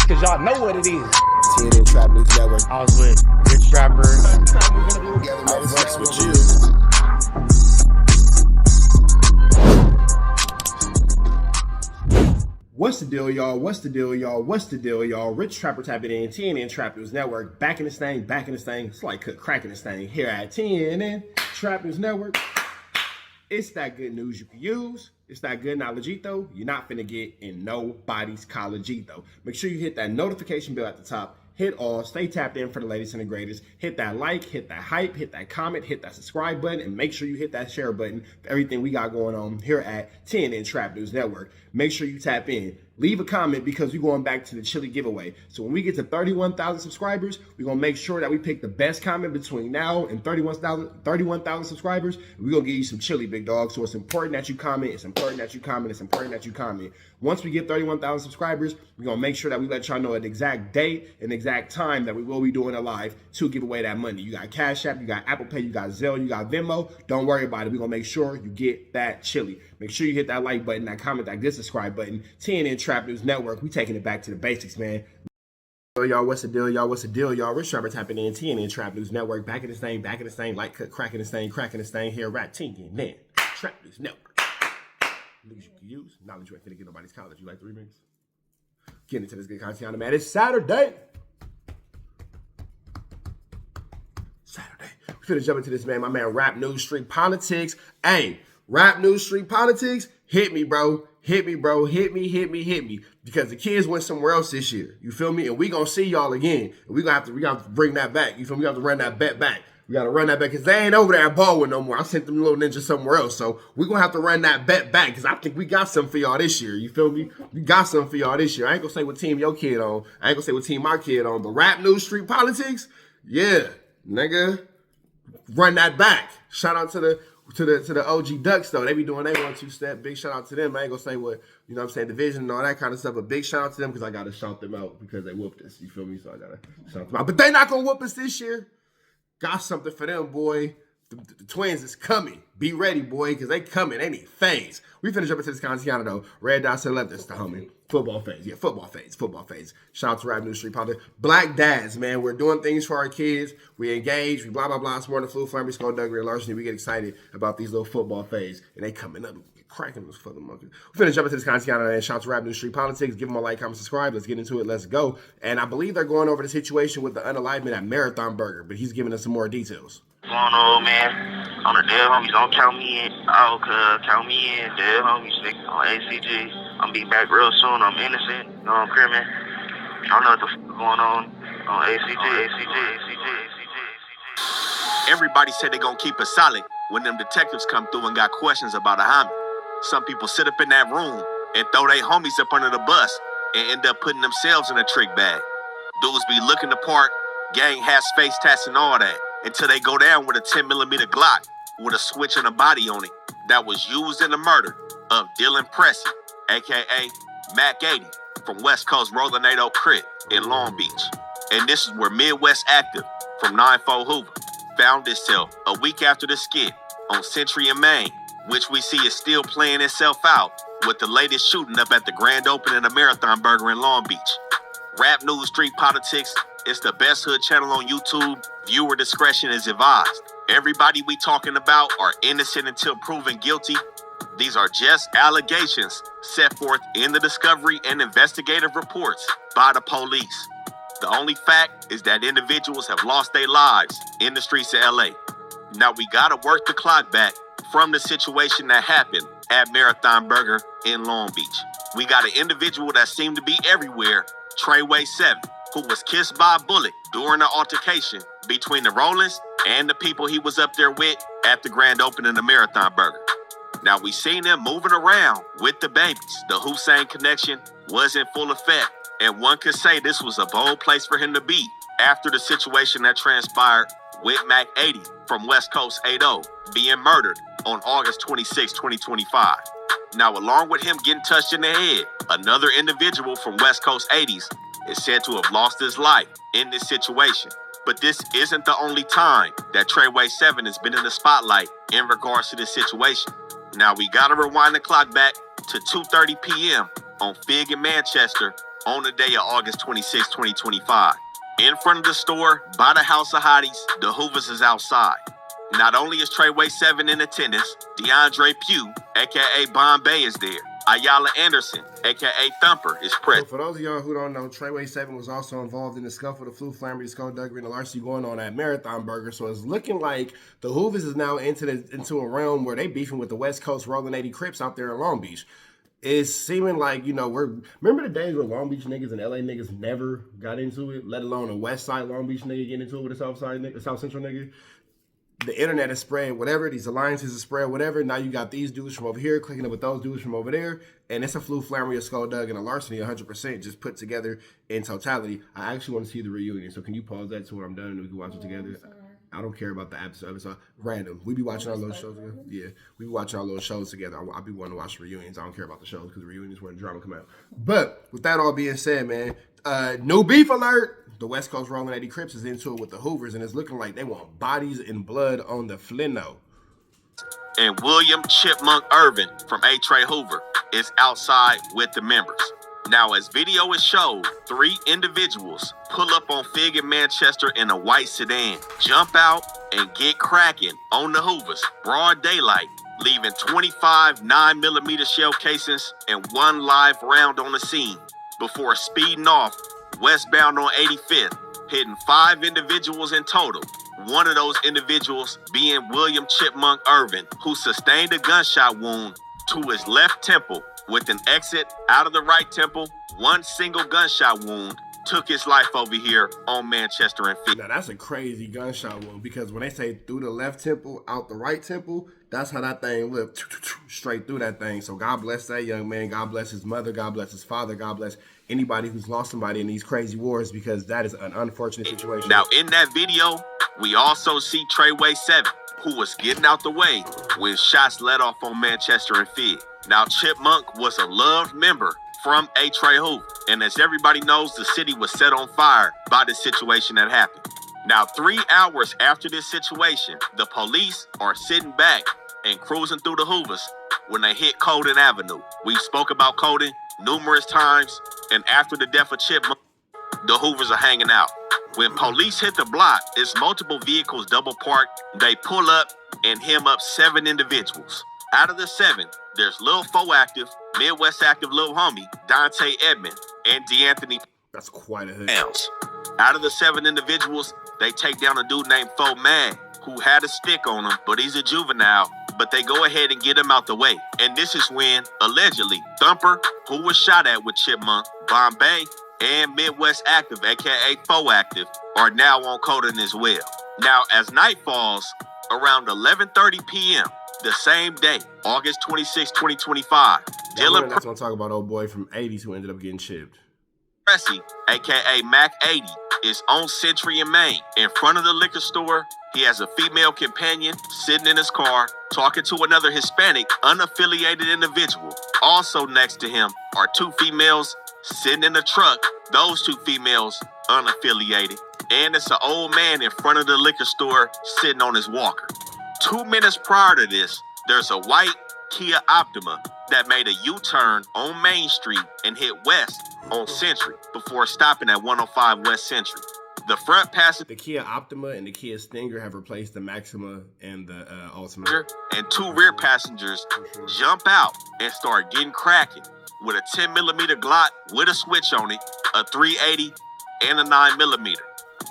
cause y'all know what it is. TNN Trap News Network. I was with Rich Trapper. I was with you. What's the deal, y'all? What's the deal, y'all? What's the deal, y'all? Rich Trapper tapping in, TNN Trap News Network. Back in this thing, back in this thing. It's like cracking this thing here at TNN Trap News Network. It's that good news you can use. It's that good knowledge-ito you're not finna get in nobody's college-ito. Make sure you hit that notification bell at the top. Hit all, stay tapped in for the latest and the greatest. Hit that like, hit that hype, hit that comment, hit that subscribe button, and make sure you hit that share button for everything we got going on here at TNN Trap News Network. Make sure you tap in. Leave a comment because we're going back to the chili giveaway. So when we get to 31,000 subscribers, we're going to make sure that we pick the best comment between now and 31,000 subscribers. We're going to give you some chili, big dog. So it's important that you comment. It's important that you comment. It's important that you comment. Once we get 31,000 subscribers, we're going to make sure that we let y'all know an exact date and exact time that we will be doing a live to give away that money. You got Cash App, you got Apple Pay, you got Zelle, you got Venmo. Don't worry about it. We're going to make sure you get that chili. Make sure you hit that like button, that comment, that good subscribe button. TNN Trap News Network. We taking it back to the basics, man. Y'all, what's the deal, y'all? What's the deal, y'all? Rich Trapper tapping in, TNN Trap News Network. Back in this thing, like cracking this thing here at TNN Trap News Network. News you can use, knowledge you ain't finna get nobody's college. You like the remix? Getting into this good content, man. It's Saturday. We finna jump into this, man. My man, Rap News Street Politics. Hey, Rap News Street Politics, hit me, bro. Hit me, bro. Hit me. Because the kids went somewhere else this year. You feel me? And we gonna see y'all again. And we gonna have to bring that back. You feel me? We have to run that bet back. We gotta run that back because they ain't over there at Baldwin no more. I sent them little ninjas somewhere else. So we gonna have to run that bet back because I think we got something for y'all this year. You feel me? We got something for y'all this year. I ain't gonna say what team your kid on. I ain't gonna say what team my kid on. But Rap News Street Politics, yeah, nigga, run that back. Shout out to the OG Ducks though. They be doing their 1-2 step. Big shout out to them. I ain't gonna say what, you know what I'm saying, division and all that kind of stuff, but big shout out to them because I gotta shout them out because they whooped us. You feel me? So I gotta shout them out. But they not gonna whoop us this year. Got something for them, boy. The Twins is coming. Be ready, boy, because they coming. They need phase. We finna jump into this content though. Red dots to the left, that's the homie. Football phase. Yeah, football phase. Shout out to Rap News Street Politics. Black dads, man. We're doing things for our kids. We engage. We blah, blah, blah. It's more than flu, flame, skull, Duggery, and larceny. We get excited about these little football phase. And they coming up. Cracking those fucking monkeys. We're finna jump into this content and shout out to Rap News Street Politics. Give them a like, comment, subscribe. Let's get into it. Let's go. And I believe they're going over the situation with the unalivement at Marathon Burger, but he's giving us some more details. What's going on, man? On the dead homies, don't count me in. Oh, count me in. Dead homies, stick on ACG. I'm be back real soon. I'm innocent. No, I'm criminal. I don't know what the f going on ACG. Everybody said they gonna keep it solid when them detectives come through and got questions about a homie. Some people sit up in that room and throw their homies up under the bus and end up putting themselves in a trick bag. Dudes be looking the part, gang hats, face tats, and all that, until they go down with a 10mm Glock with a switch and a body on it that was used in the murder of Dylan Pressey, a.k.a. Mac 80, from West Coast R80CRIP in Long Beach. And this is where Midwest Active from 9-4 Hoover found itself a week after the skit on Century and Main, which we see is still playing itself out with the latest shooting up at the grand opening of Marathon Burger in Long Beach. Rap News Street Politics is the best hood channel on YouTube. Viewer discretion is advised. Everybody we talking about are innocent until proven guilty. These are just allegations set forth in the discovery and investigative reports by the police. The only fact is that individuals have lost their lives in the streets of LA. Now we gotta work the clock back from the situation that happened at Marathon Burger in Long Beach. We got an individual that seemed to be everywhere, Treyway 7, who was kissed by a bullet during the altercation between the Rollins and the people he was up there with at the grand opening of Marathon Burger. Now we seen him moving around with the babies. The Hussein connection was in full effect, and one could say this was a bold place for him to be after the situation that transpired with Mac 80 from West Coast 80 being murdered on August 26, 2025. Now, along with him getting touched in the head, another individual from West Coast 80s is said to have lost his life in this situation. But this isn't the only time that Treyway 7 has been in the spotlight in regards to this situation. Now, we gotta rewind the clock back to 2:30 p.m. on Fig in Manchester on the day of August 26, 2025. In front of the store, by the house of hotties, the Hoovers is outside. Not only is Treyway 7 in attendance, DeAndre Pugh, a.k.a. Bombay, is there. Ayala Anderson, a.k.a. Thumper, is So present. for those of y'all who don't know, Treyway 7 was also involved in the scuffle, the flu, flammery, skullduggery, and the larceny going on at Marathon Burger. So it's looking like the Hoovers is now into a realm where they beefing with the West Coast rolling 80 Crips out there in Long Beach. It's seeming like, remember the days where Long Beach niggas and LA niggas never got into it, let alone a West Side Long Beach nigga getting into it with a South Side nigga, South Central nigga? The internet has spread whatever, these alliances have spread whatever. Now you got these dudes from over here clicking up with those dudes from over there, and it's a flu, flammery, a skulldug, and a larceny 100% just put together in totality. I actually want to see the reunion, so can you pause that to where I'm done and we can watch it together? I don't care about the episode. It's random. We be watching our little shows together. Yeah, we be watching our little shows together. I'll be wanting to watch the reunions. I don't care about the shows because the reunions where the drama come out. But with that all being said, man, no beef alert. The West Coast rolling 80 Crips is into it with the Hoovers, and it's looking like they want bodies and blood on the Flino. And William Chipmunk Irvin from A. Trey Hoover is outside with the members. Now, as video is showed, 3 individuals pull up on Fig in Manchester in a white sedan, jump out, and get cracking on the Hoovers, broad daylight, leaving 25 9mm shell casings and 1 live round on the scene before speeding off westbound on 85th, hitting 5 individuals in total. One of those individuals being William Chipmunk Irvin, who sustained a gunshot wound to his left temple with an exit out of the right temple. 1 single gunshot wound took his life over here on Manchester and Fifth. Now that's a crazy gunshot wound, because when they say through the left temple, out the right temple, that's how that thing lived, straight through that thing. So God bless that young man. God bless his mother. God bless his father. God bless anybody who's lost somebody in these crazy wars, because that is an unfortunate situation. Now in that video, we also see Treyway 7, who was getting out the way when shots let off on Manchester and Fig. Now Chipmunk was a loved member from A. Trey Hoover, and as everybody knows, the city was set on fire by the situation that happened. Now 3 hours after this situation, the police are sitting back and cruising through the Hoovers when they hit Colden Avenue. We spoke about Colden numerous times, and after the death of Chipmunk, the Hoovers are hanging out. When police hit the block, it's multiple vehicles double parked. They pull up and hem up 7 individuals. Out of the 7, there's Lil Fo Active, Midwest Active Lil Homie, Dante Edmond, and DeAnthony. That's quite a hood. Out of the 7 individuals, they take down a dude named Fo Mad, who had a stick on him, but he's a juvenile. But they go ahead and get him out the way. And this is when, allegedly, Thumper, who was shot at with Chipmunk, Bombay, and Midwest Active, aka Fo Active, are now on Colden as well. Now, as night falls, around 11:30 p.m., the same day, August 26, 2025, Dylan That's what I'm talking about, old boy from 80s who ended up getting chipped. Pressy, aka Mac 80, is on Century and Main. In front of the liquor store, he has a female companion sitting in his car, talking to another Hispanic, unaffiliated individual. Also next to him are 2 females sitting in the truck, those 2 females unaffiliated. And it's an old man in front of the liquor store sitting on his walker. 2 minutes prior to this, there's a white Kia Optima that made a U-turn on Main Street and hit west on Century before stopping at 105 West Century. The front passenger, The Kia Optima and the Kia Stinger have replaced the Maxima and the Ultima. and 2 rear passengers jump out and start getting cracking with a 10mm Glock with a switch on it, a 380, and a 9mm.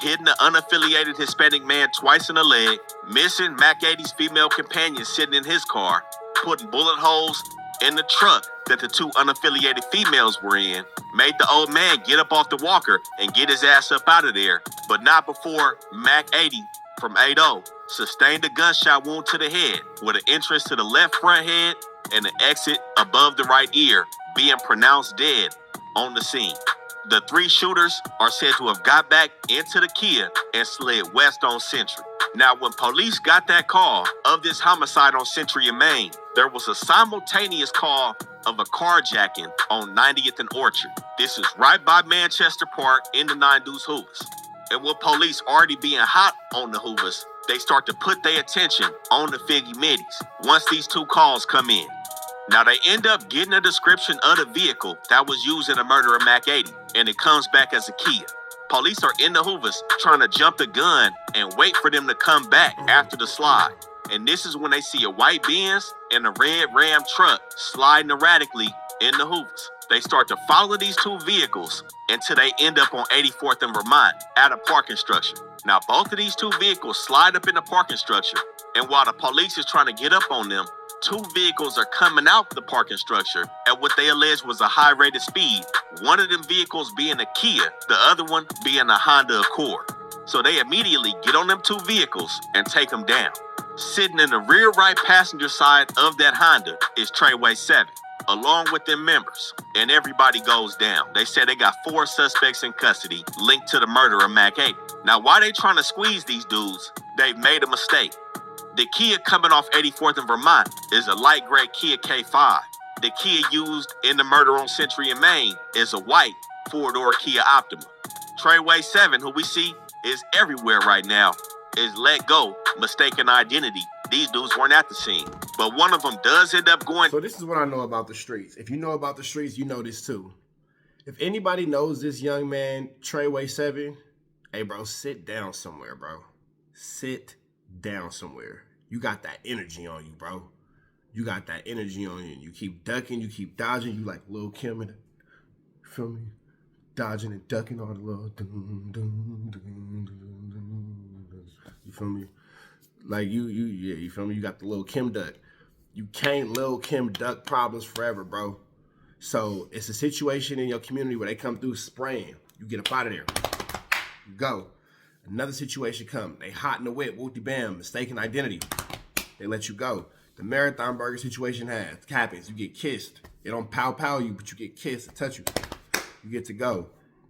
Hitting the unaffiliated Hispanic man twice in the leg, missing Mac 80's female companion sitting in his car, putting bullet holes in the truck that the 2 unaffiliated females were in, made the old man get up off the walker and get his ass up out of there, but not before Mac 80 from 80 sustained a gunshot wound to the head with an entrance to the left front head and an exit above the right ear, being pronounced dead on the scene. The 3 shooters are said to have got back into the Kia and slid west on Century. Now, when police got that call of this homicide on Century and Main, there was a simultaneous call of a carjacking on 90th and Orchard. This is right by Manchester Park in the 9 Deuce Hoovers. And with police already being hot on the Hoovers, they start to put their attention on the Figgy Middies once these 2 calls come in. Now, they end up getting a description of the vehicle that was used in the murder of Mac 80, and it comes back as a Kia. Police are in the Hoovers trying to jump the gun and wait for them to come back after the slide. And this is when they see a white Benz and a red Ram truck sliding erratically in the Hoovers. They start to follow these two vehicles until they end up on 84th and Vermont at a parking structure. Now, both of these two vehicles slide up in the parking structure, and while the police is trying to get up on them, two vehicles are coming out the parking structure at what they allege was a high rate of speed. One of them vehicles being a Kia, the other one being a Honda Accord. So they immediately get on them two vehicles and take them down. Sitting in the rear right passenger side of that Honda is Treyway 7, along with their members, and everybody goes down. They said they got 4 suspects in custody linked to the murder of Mac 80. Now, while they trying to squeeze these dudes, they've made a mistake. The Kia coming off 84th and Vermont is a light gray Kia K5. The Kia used in the murder on Century and Main is a white 4-door Kia Optima. Treyway 7, who we see is everywhere right now, is let go, mistaken identity. These dudes weren't at the scene, but one of them does end up going. So this is what I know about the streets. If you know about the streets, you know this too. If anybody knows this young man, Treyway 7, hey bro, sit down somewhere, bro. Sit down somewhere. You got that energy on you, bro. You got that energy on you. You keep ducking, you keep dodging. You like Lil Kim and, you feel me? Dodging and ducking all the little you feel me? Like you feel me? You got the Lil Kim duck. You can't Lil Kim duck problems forever, bro. So it's a situation in your community where they come through spraying. You get up out of there. You go. Another situation come. They hot in the whip. Whoopty bam. Mistaken identity. They let you go. The Marathon Burger situation happens. You get kissed. They don't pow you, but you get kissed and touch you. You get to go.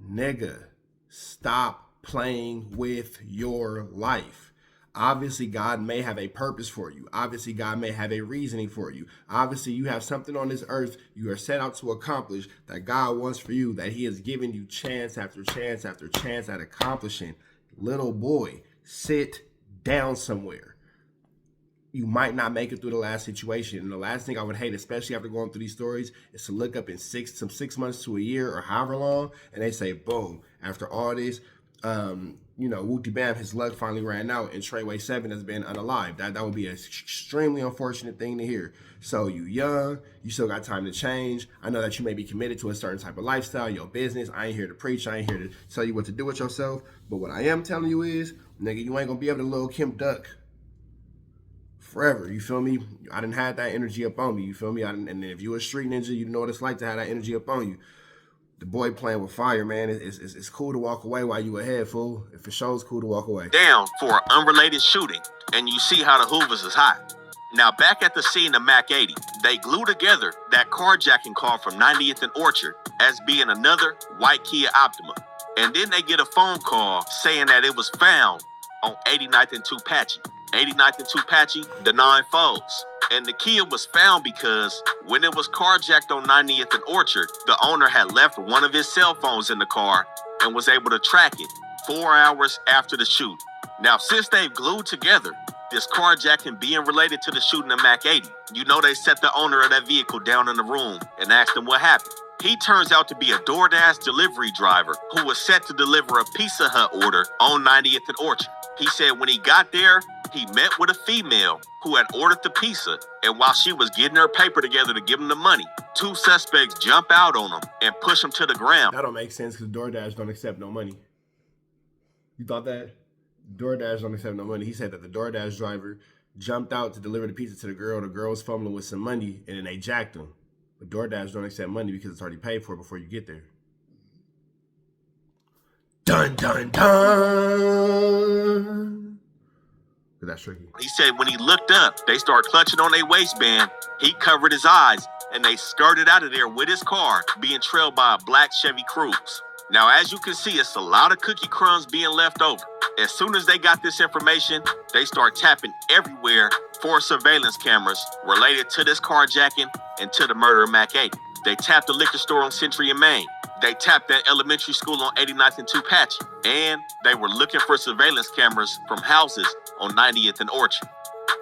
Nigga, stop playing with your life. Obviously, God may have a purpose for you. Obviously, God may have a reasoning for you. Obviously, you have something on this earth you are set out to accomplish that God wants for you, that he has given you chance after chance after chance at accomplishing. Little boy, sit down somewhere. You might not make it through the last situation. And the last thing I would hate, especially after going through these stories, is to look up in 6 months to a year or however long, and they say, boom, after all this, whoopty bam, his luck finally ran out, and Treyway 7 has been unalived. That would be an extremely unfortunate thing to hear. So you young, you still got time to change. I know that you may be committed to a certain type of lifestyle, your business. I ain't here to preach. I ain't here to tell you what to do with yourself. But what I am telling you is, nigga, you ain't gonna be able to Lil Kim duck forever. You feel me? I didn't have that energy up on me. You feel me? And if you a street ninja, you know what it's like to have that energy up on you. The boy playing with fire, man. It's cool to walk away while you ahead, fool. It for sure it's cool to walk away. Down for an unrelated shooting, and you see how the Hoovers is hot. Now, back at the scene of Mac 80, they glue together that carjacking call from 90th and Orchard as being another white Kia Optima. And then they get a phone call saying that it was found on 89th and Tupachi. 89th and Tupachi, the 9 foes. And the Kia was found because when it was carjacked on 90th and Orchard, the owner had left one of his cell phones in the car and was able to track it 4 hours after the shoot. Now, since they've glued together this carjacking being related to the shooting of Mac 80, you know they set the owner of that vehicle down in the room and asked him what happened. He turns out to be a DoorDash delivery driver who was set to deliver a Pizza Hut order on 90th and Orchard. He said when he got there, he met with a female who had ordered the pizza, and while she was getting her paper together to give him the money, 2 suspects jump out on him and push him to the ground. That don't make sense because DoorDash don't accept no money. You thought that? DoorDash don't accept no money. He said that the DoorDash driver jumped out to deliver the pizza to the girl. The girl was fumbling with some money, and then they jacked him. But DoorDash don't accept money because it's already paid for before you get there. Dun, dun, dun. That's tricky. He said when he looked up, they started clutching on their waistband. He covered his eyes, and they skirted out of there with his car, being trailed by a black Chevy Cruze. Now, as you can see, it's a lot of cookie crumbs being left over. As soon as they got this information, they start tapping everywhere for surveillance cameras related to this carjacking and to the murder of Mac 80. They tapped the liquor store on Century and Main. They tapped that elementary school on 89th and Tupachi. And they were looking for surveillance cameras from houses on 90th and Orchard.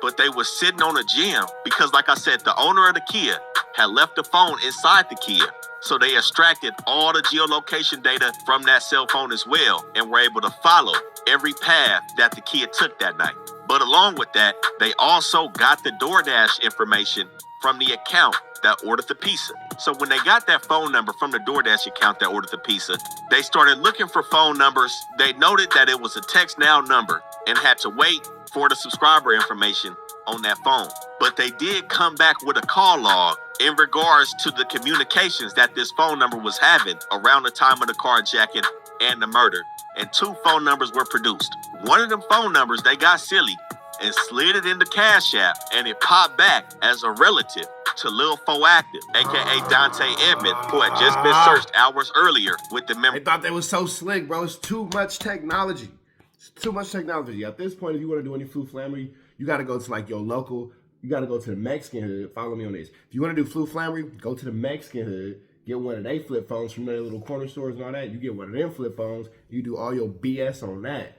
but they were sitting on a gym because, like I said, the owner of the Kia had left the phone inside the Kia. So they extracted all the geolocation data from that cell phone as well and were able to follow every path that the Kia took that night. But along with that, they also got the DoorDash information from the account that ordered the pizza. So when they got that phone number from the DoorDash account that ordered the pizza, they started looking for phone numbers. They noted that it was a text now number and had to wait for the subscriber information on that phone. But they did come back with a call log in regards to the communications that this phone number was having around the time of the carjacking and the murder. And 2 phone numbers were produced. One of them phone numbers, they got silly and slid it into Cash App, and it popped back as a relative to Lil Foactive, aka Dante Edmond, who had just been searched hours earlier with the memory. They thought they was so slick, bro. It's too much technology. It's too much technology. At this point, if you want to do any fluflamery, you got to go to like your local. You got to go to the Mexican hood. Follow me on this. If you want to do fluflamery, go to the Mexican hood. Get one of their flip phones from their little corner stores and all that. You get one of them flip phones. You do all your BS on that.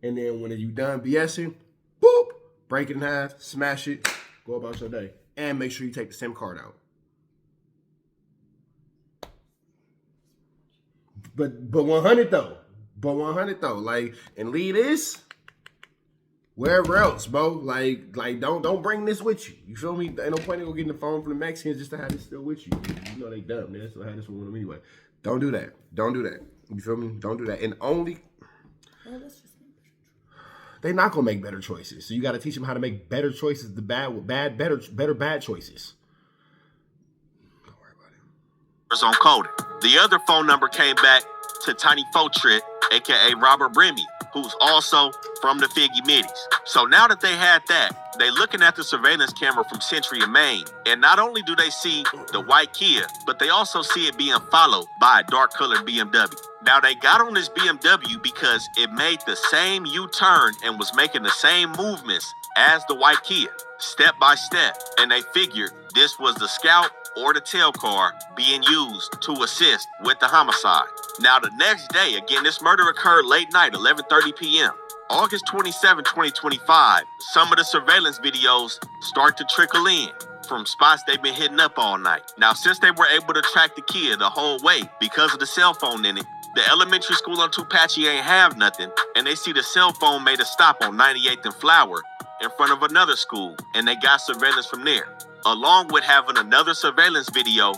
And then when you done BSing, boop, break it in half, smash it, go about your day. And make sure you take the SIM card out. But 100 though. But 100 though. Like, and leave this wherever else, bro. Like don't bring this with you. You feel me? Ain't no point in go getting the phone from the Mexicans just to have this still with you. You know they dumb. They still have this one with them anyway. Don't do that. Don't do that. You feel me? Don't do that. And only they're not gonna make better choices. So you got to teach them how to make better choices. The better choices. Don't worry about it. On coding. The other phone number came back to Tiny Fotrit, aka Robert Bremy, who's also from the Figgy Middies. So now that they had that, they looking at the surveillance camera from Century and Maine, and not only do they see the white Kia, but they also see it being followed by a dark colored BMW. Now they got on this BMW because it made the same U-turn and was making the same movements as the white Kia, step by step, and they figured this was the Scout or the tail car being used to assist with the homicide. Now the next day, again, this murder occurred late night, 11:30 p.m. August 27, 2025, some of the surveillance videos start to trickle in from spots they've been hitting up all night. Now, since they were able to track the Kia the whole way because of the cell phone in it, the elementary school on Tupache ain't have nothing, and they see the cell phone made a stop on 98th and Flower in front of another school, and they got surveillance from there, along with having another surveillance video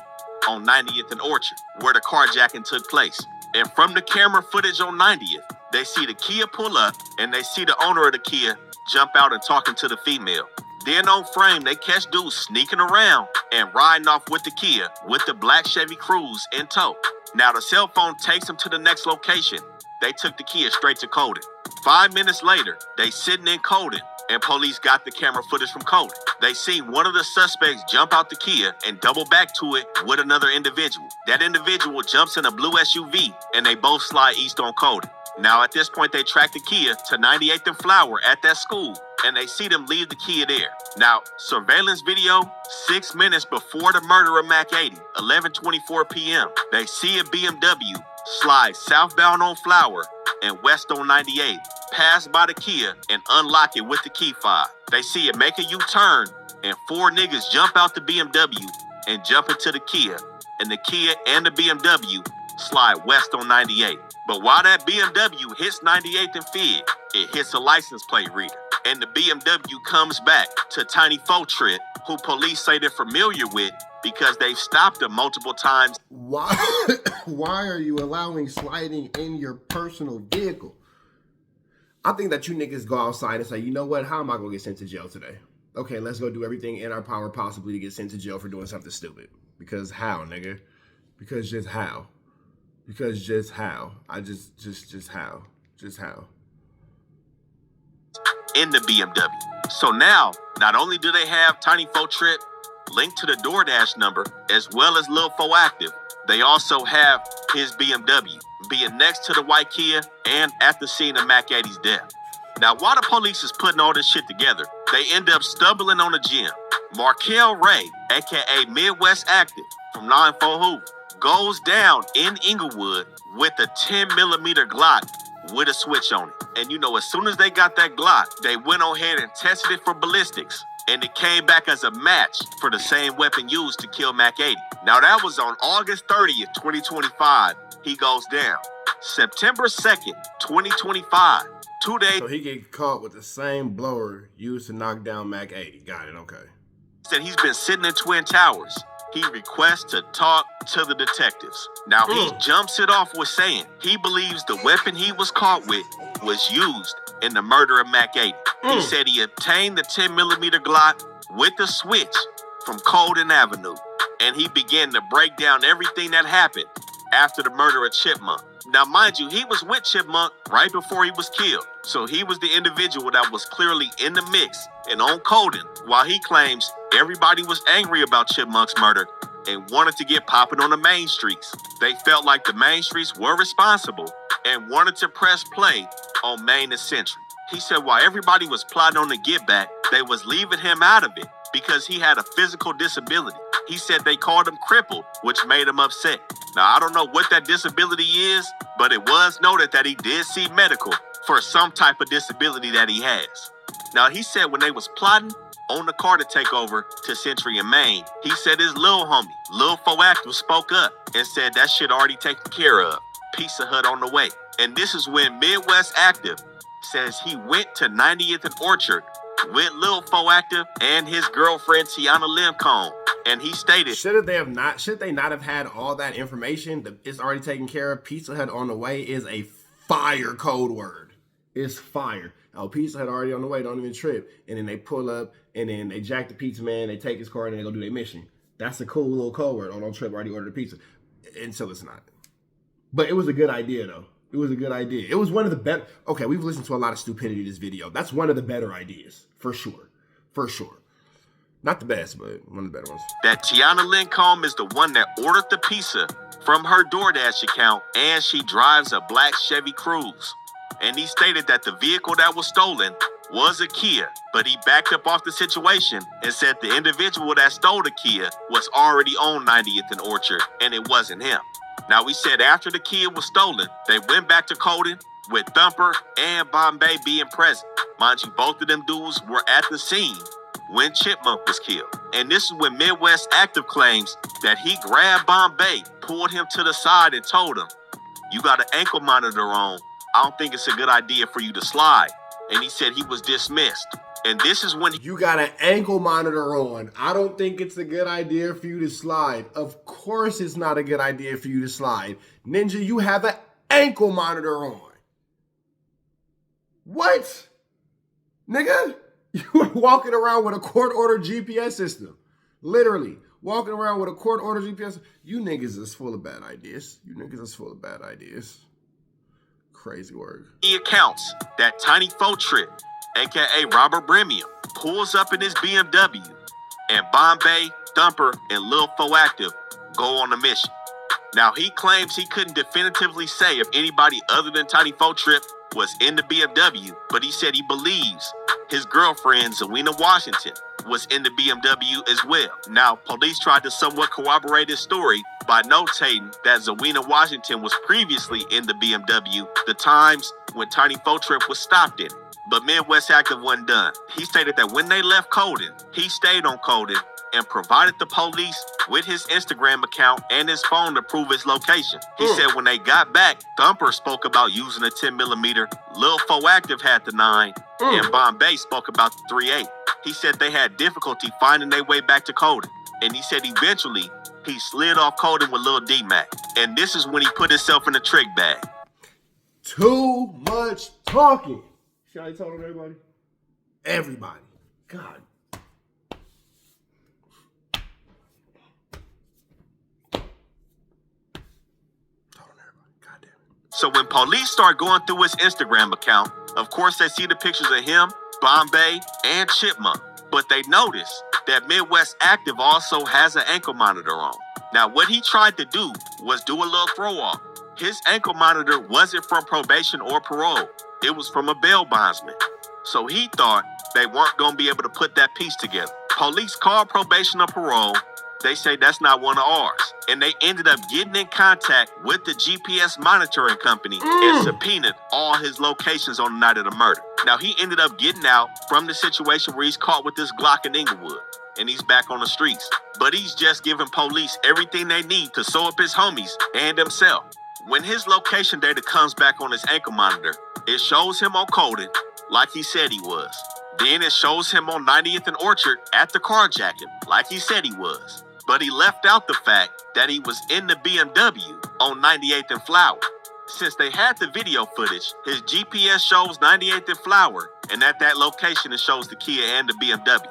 on 90th and Orchard, where the carjacking took place. And from the camera footage on 90th, they see the Kia pull up, and they see the owner of the Kia jump out and talking to the female. Then on frame, they catch dudes sneaking around and riding off with the Kia with the black Chevy Cruze in tow. Now the cell phone takes them to the next location. They took the Kia straight to Colden. 5 minutes later, they sitting in Colden, and police got the camera footage from Colden. They see one of the suspects jump out the Kia and double back to it with another individual. That individual jumps in a blue SUV, and they both slide east on Colden. Now at this point, they track the Kia to 98th and Flower at that school, and they see them leave the Kia there. Now, surveillance video, 6 minutes before the murder of Mac 80, 11:24 p.m., they see a BMW slide southbound on Flower and west on 98, pass by the Kia and unlock it with the key fob. They see it make a U-turn, and 4 niggas jump out the BMW and jump into the Kia, and the Kia and the BMW slide west on 98. But while that BMW hits 98th and Fig, it hits a license plate reader, and the BMW comes back to Tiny Fotrit, who police say they're familiar with because they've stopped him multiple times. Why are you allowing sliding in your personal vehicle? I think that you niggas go outside and say, you know what, how am I going to get sent to jail today? Okay, let's go do everything in our power possibly to get sent to jail for doing something stupid. Because how, nigga? Because just how? Because just how? Just how? Just how? In the BMW. So now, not only do they have Tiny Fotrit linked to the DoorDash number, as well as Lil Foactive, they also have his BMW being next to the white Kia and at the scene of Mac 80's death. Now, while the police is putting all this shit together, they end up stumbling on a gym. Markel Ray, aka Midwest Active from 94 Hoover, goes down in Inglewood with a 10mm Glock with a switch on it. And you know, as soon as they got that Glock, they went on ahead and tested it for ballistics. And it came back as a match for the same weapon used to kill Mac 80. Now that was on August 30th, 2025. He goes down. September 2nd, 2025. 2 days. So he get caught with the same blower used to knock down Mac 80. Got it, okay. Said he's been sitting in Twin Towers. He requests to talk to the detectives. Now he jumps it off with saying he believes the weapon he was caught with was used in the murder of Mac 80. He said he obtained the 10mm Glock with the switch from Colden Avenue, and he began to break down everything that happened after the murder of Chipmunk. Now, mind you, he was with Chipmunk right before he was killed, so he was the individual that was clearly in the mix and on Colden, while he claims everybody was angry about Chipmunk's murder and wanted to get popping on the main streets. They felt like the main streets were responsible and wanted to press play on Main and Century. He said while everybody was plotting on the get back, they was leaving him out of it because he had a physical disability. He said they called him crippled, which made him upset. Now, I don't know what that disability is, but it was noted that he did see medical for some type of disability that he has. Now, he said when they was plotting on the car to take over to Century and Main, he said his little homie, Lil Foactive, spoke up and said that shit already taken care of. Pizza Hut on the way. And this is when Midwest Active says he went to 90th and Orchard with Lil Foactive and his girlfriend Tiana Limcombe. And he stated, should they not have had all that information? It's already taken care of. Pizza Hut on the way is a fire code word. It's fire. Oh, Pizza Hut already on the way, don't even trip. And then they pull up and then they jack the pizza man, they take his car and then they go do their mission. That's a cool little code word. Oh, don't trip, already ordered the pizza. Until it's not. But it was a good idea though. It was a good idea. It was one of the better. Okay, we've listened to a lot of stupidity in this video. That's one of the better ideas, for sure. For sure. Not the best, but one of the better ones. That Tiana Limcombe is the one that ordered the pizza from her DoorDash account, and she drives a black Chevy Cruze. And he stated that the vehicle that was stolen was a Kia, but he backed up off the situation and said the individual that stole the Kia was already on 90th and Orchard, and it wasn't him. Now, we said after the Kia was stolen, they went back to Colden with Thumper and Bombay being present. Mind you, both of them dudes were at the scene when Chipmunk was killed. And this is when Midwest Active claims that he grabbed Bombay, pulled him to the side and told him, "You got an ankle monitor on. I don't think it's a good idea for you to slide." And he said he was dismissed. And this is when you got an ankle monitor on. I don't think it's a good idea for you to slide. Of course it's not a good idea for you to slide. Ninja, you have an ankle monitor on. What? Nigga? You were walking around with a court-ordered GPS system. Literally. Walking around with a court-ordered GPS. You niggas is full of bad ideas. You niggas is full of bad ideas. Crazy word. He accounts that Tiny Faux Trip, aka Robert Bremium, pulls up in his BMW, and Bombay, Thumper, and Lil Foactive go on a mission. Now, he claims he couldn't definitively say if anybody other than Tiny Faux Trip was in the BMW, but he said he believes his girlfriend, Zawina Washington, was in the BMW as well. Now, police tried to somewhat corroborate his story by notating that Zawina Washington was previously in the BMW the times when Tiny Faux Trip was stopped in it. But Midwest Active wasn't done. He stated that when they left Colden, he stayed on Colden and provided the police with his Instagram account and his phone to prove his location. He said when they got back, Thumper spoke about using a 10mm, Lil Foactive had the 9, and Bombay spoke about the 3.8. He said they had difficulty finding their way back to Colden, and he said eventually he slid off Colden with Lil D-Mac, and this is when he put himself in the trick bag. Too much talking. See how he told everybody? Everybody. God. So when police start going through his Instagram account, of course they see the pictures of him, Bombay, and Chipmunk. But they notice that Midwest Active also has an ankle monitor on. Now what he tried to do was do a little throw off. His ankle monitor wasn't from probation or parole. It was from a bail bondsman. So he thought they weren't going to be able to put that piece together. Police called probation or parole. they say that's not one of ours. And they ended up getting in contact with the GPS monitoring company and subpoenaed all his locations on the night of the murder. Now, he ended up getting out from the situation where he's caught with this Glock in Inglewood, and he's back on the streets. But he's just giving police everything they need to sew up his homies and himself. When his location data comes back on his ankle monitor, it shows him on Colden like he said he was. Then it shows him on 90th and Orchard at the carjacking like he said he was. But he left out the fact that he was in the BMW on 98th and Flower. Since they had the video footage, his GPS shows 98th and Flower, and at that location it shows the Kia and the BMW.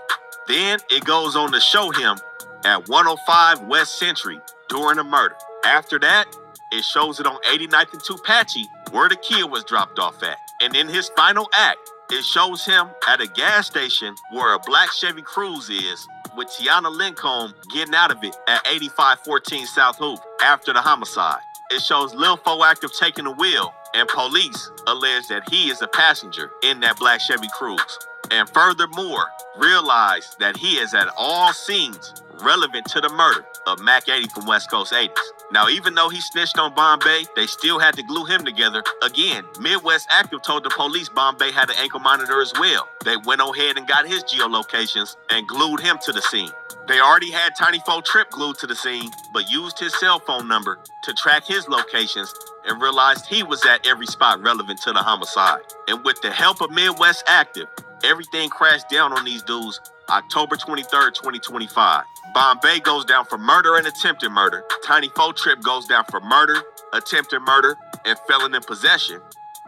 Then it goes on to show him at 105 West Century during the murder. After that, it shows it on 89th and Tupatchie where the Kia was dropped off at. And in his final act, it shows him at a gas station where a black Chevy Cruze is, with Tiana Lincombe getting out of it at 8514 South Hoover after the homicide. It shows Lil Foactive taking the wheel, and police allege that he is a passenger in that black Chevy Cruze. And furthermore, realize that he is at all scenes relevant to the murder of Mac 80 from West Coast 80s. Now, even though he snitched on Bombay, they still had to glue him together. Again, Midwest Active told the police Bombay had an ankle monitor as well. They went ahead and got his geolocations and glued him to the scene. They already had Tiny 4-Trip glued to the scene, but used his cell phone number to track his locations and realized he was at every spot relevant to the homicide. And with the help of Midwest Active, everything crashed down on these dudes October 23rd, 2025. Bombay goes down for murder and attempted murder. Tiny 4-Trip goes down for murder, attempted murder, and felon in possession.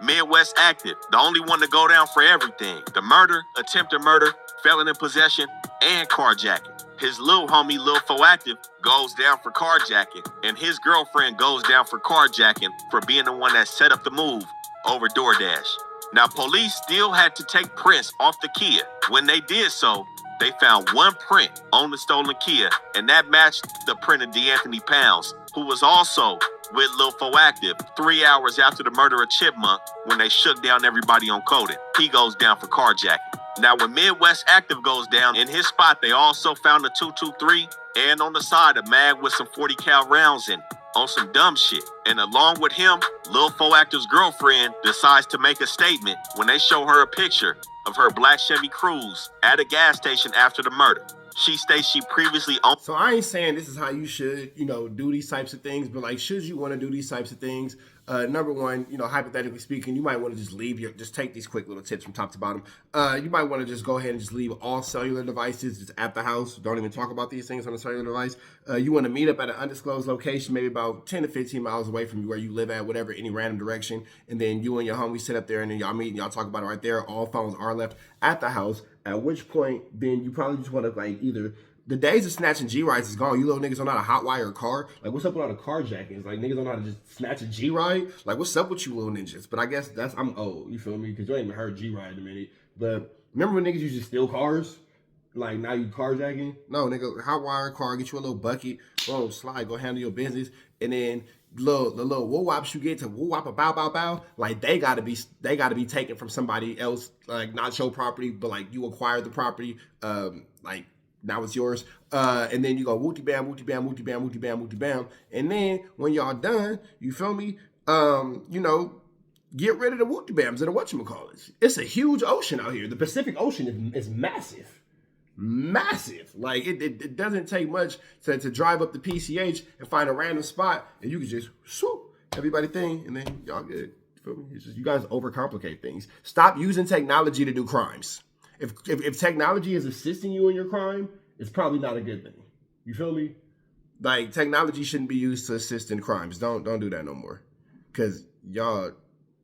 Midwest Active, the only one to go down for everything. The murder, attempted murder, felon in possession, and carjacking. His little homie, Lil Foactive, goes down for carjacking, and his girlfriend goes down for carjacking for being the one that set up the move over DoorDash. Now, police still had to take prints off the Kia. When they did so, they found one print on the stolen Kia, and that matched the print of DeAnthony Pounds, who was also with Lil Foactive 3 hours after the murder of Chipmunk when they shook down everybody on Colden. He goes down for carjacking. Now, when Midwest Active goes down, in his spot, they also found a 223 and on the side a mag with some 40 cal rounds in it on some dumb shit. And along with him, Lil Foactive's girlfriend decides to make a statement when they show her a picture of her black Chevy Cruze at a gas station after the murder. She states she previously owned. So I ain't saying this is how you should, do these types of things, but like, should you want to do these types of things? Number one, hypothetically speaking, you might want to just take these quick little tips from top to bottom. You might want to just go ahead and just leave all cellular devices just at the house. Don't even talk about these things on a cellular device. You want to meet up at an undisclosed location, maybe about 10 to 15 miles away from where you live at, whatever, any random direction. And then you and your homie sit up there and then y'all meet and y'all talk about it right there. All phones are left at the house. At which point, then you probably just want to either the days of snatching G-rides is gone. You little niggas don't know how to hotwire a car. Like, what's up with all the carjackings? Like, niggas don't know how to just snatch a G-ride. Like, what's up with you little ninjas? But I guess I'm old, you feel me? Because you ain't even heard G-ride in a minute. But remember when niggas used to steal cars? Like, now you carjacking? No, nigga, hotwire a car, get you a little bucket, boom, slide, go handle your business. And then the little woo-wops you get to woo-wop a bow, like, they gotta be taken from somebody else, like, not your property, but, like, you acquired the property, now it's yours. And then you go wooty bam, wooty bam, wooty bam, wooty bam, wooty bam. And then when y'all done, you feel me? Get rid of the wooty bams and the whatchamacallits. It's a huge ocean out here. The Pacific Ocean is massive. Massive. Like, it doesn't take much to drive up the PCH and find a random spot and you can just swoop everybody thing and then y'all good. You feel me? It's just, you guys overcomplicate things. Stop using technology to do crimes. If technology is assisting you in your crime, it's probably not a good thing. You feel me? Like, technology shouldn't be used to assist in crimes. Don't do that no more. Because y'all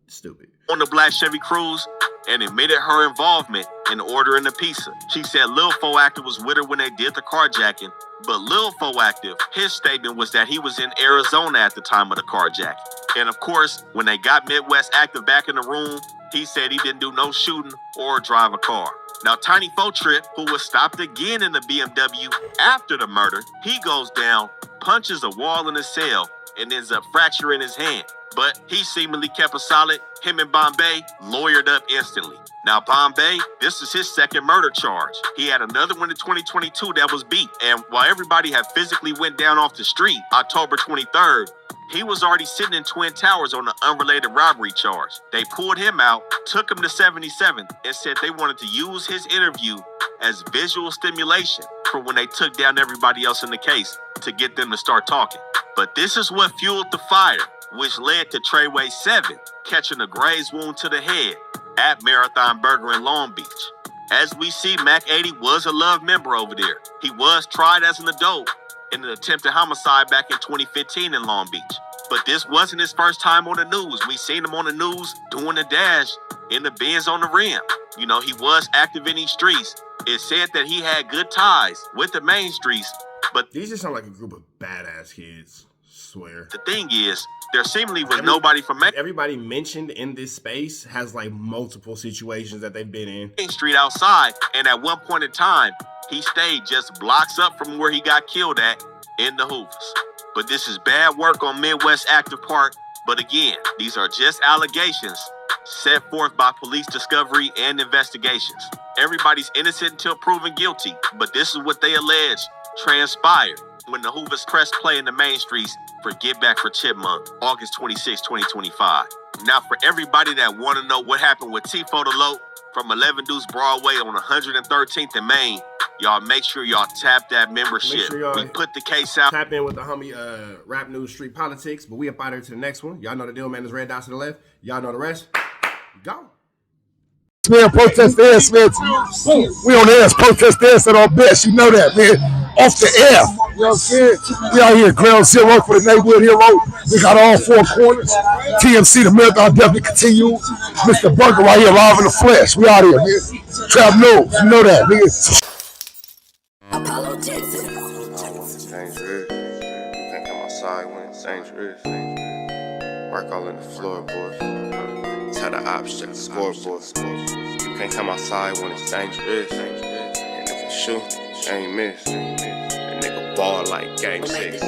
stupid. On the black Chevy Cruze and admitted her involvement in ordering the pizza. She said Lil Foactive was with her when they did the carjacking, but Lil Foactive, his statement was that he was in Arizona at the time of the carjacking. And of course, when they got Midwest Active back in the room, he said he didn't do no shooting or drive a car. Now, Tiny 4-Trip, who was stopped again in the BMW after the murder, he goes down, punches a wall in his cell, and ends up fracturing his hand. But he seemingly kept it solid. Him and Bombay lawyered up instantly. Now, Bombay, this is his second murder charge. He had another one in 2022 that was beat. And while everybody had physically went down off the street, October 23rd, he was already sitting in Twin Towers on an unrelated robbery charge. They pulled him out, took him to 77th, and said they wanted to use his interview as visual stimulation for when they took down everybody else in the case to get them to start talking. But this is what fueled the fire, which led to Treyway 7 catching a graze wound to the head at Marathon Burger in Long Beach. As we see, Mac 80 was a Love member over there. He was tried as an adult in an attempted homicide back in 2015 in Long Beach. But this wasn't his first time on the news. We seen him on the news doing the dash in the Benz on the rim. You know, he was active in these streets. It said that he had good ties with the main streets, but these just sound like a group of badass kids. Swear. The thing is, there seemingly was nobody from everybody mentioned in this space has like multiple situations that they've been in. Main Street outside, and at one point in time, he stayed just blocks up from where he got killed at in the Hoovers. But this is bad work on Midwest Active Park. But again, these are just allegations set forth by police discovery and investigations. Everybody's innocent until proven guilty, but this is what they allege transpired when the Hoovers pressed play in the main streets for Get Back for Chipmunk, August 26, 2025. Now, for everybody that want to know what happened with Tifo DeLope from 11 Deuce Broadway on 113th and Main, y'all make sure y'all tap that membership. Sure we put the case out. Tap in with the homie Rap News Street Politics, but we up out here to the next one. Y'all know the deal, man. There's red dots to the left. Y'all know the rest. Go. Man, protest the ass, man. We on the ass, protest the ass at our best. You know that, man. Off the air. You know what I'm saying? We out here, ground zero for the neighborhood hero. We got all four corners. TMC, the marathon definitely continue. Mr. Burger right here, live in the flesh. We out here, man. Trap News, you know that, nigga. Apollo Jackson. Dangerous. You can't come outside when it's dangerous. Work all in the floorboards. Tell the ops check the scoreboard. You can't come outside when it's dangerous. And if you shoot, you ain't miss. A nigga ball like game 6. A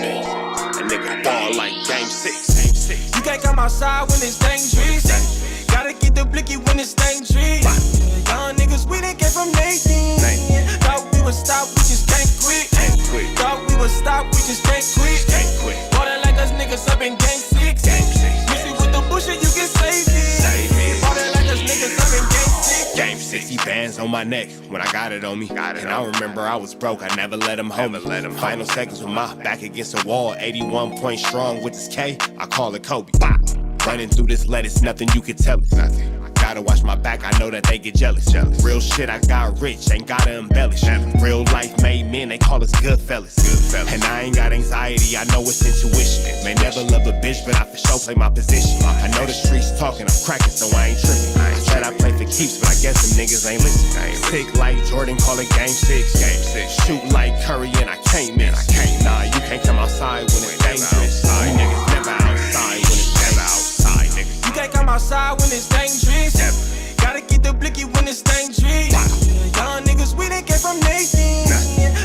nigga ball like game 6. You can't come outside when it's dangerous. Gotta get the blicky when it's dangerous. Young niggas, we done came from Nathan. Thought we would stop, we just can't quit. Thought we would stop, we just can't quit. Water like us niggas up in game 6. Missy with the bullshit, you can save it. Water like us niggas up in game 6. Game 60 bands on my neck when I got it on me. And I remember I was broke, I never let them hold me. Final seconds with my back against the wall, 81 point strong with this K, I call it Kobe. Running through this lettuce, nothing you can tell it. Gotta watch my back, I know that they get jealous. Real shit, I got rich, ain't gotta embellish. Real life made men, they call us good fellas. And I ain't got anxiety, I know it's intuition. May never love a bitch, but I for sure play my position. I know the streets talking, I'm cracking, so I ain't tripping. I said I play for keeps, but I guess them niggas ain't listening. Sick like Jordan, call it game 6. Shoot like Curry, and I can't miss. Nah, you can't come outside when it's dangerous. You niggas never outside when it's outside, niggas. You can't come outside when it's dangerous. Gotta get the blicky when it's dangerous. Young niggas, we done came from Nathan.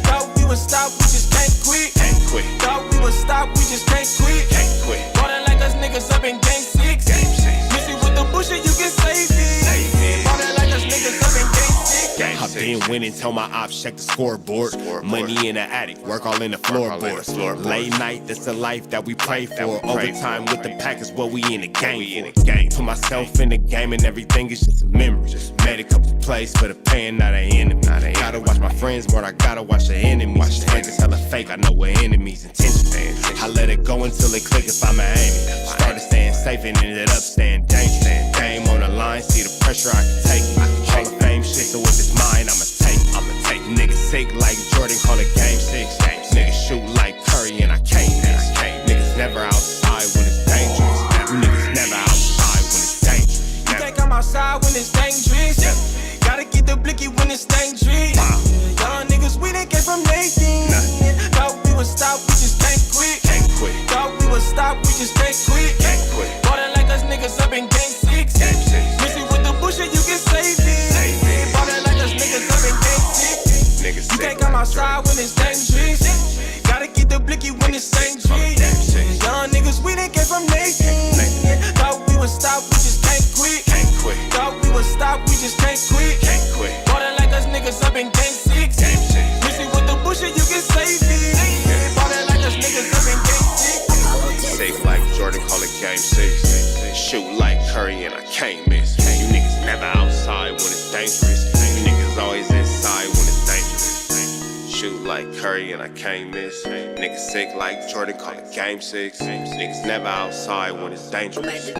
Thought we would stop, we just can't quit. Thought we would stop, we just can't quit. Water like us niggas up in game 6. Missy with the bullshit, you can save it. Water like us niggas up in game 6. I've been winning, tell my ops check the scoreboard. Money in the attic, work all in the floorboards. Late night, that's the life that we pray for. Overtime with the pack is what we in the game for. Put myself in the game and everything is just a memory. Made a couple plays for the pain, not an enemy. Gotta watch my friends more, I gotta watch the enemies. Friends is hella fake, I know what enemies' intentions. I let it go until it click if I'm aiming. Started staying safe and ended up staying dangerous. Game on the line, see the pressure I can take. Hall of Fame shit, so if it's mine, I'ma take. Niggas sick like Jordan, call it game 6. Niggas shoot like Curry, and I can't miss. Niggas never outside when it's dangerous. Niggas never outside when it's dangerous. You can't come outside when it's dangerous. Gotta get the blicky when it's dangerous. Young niggas, we done came from Nathan. Thought we would stop, we just can't quit. Thought we would stop, we just can't quit. Water like us niggas up in game 6. Missy with the bullshit, you can Curry and I can't miss. You niggas never outside when it's dangerous. You niggas always inside when it's dangerous. Shoot like Curry and I can't miss. Niggas sick like Jordan, call it game 6. Niggas never outside when it's dangerous.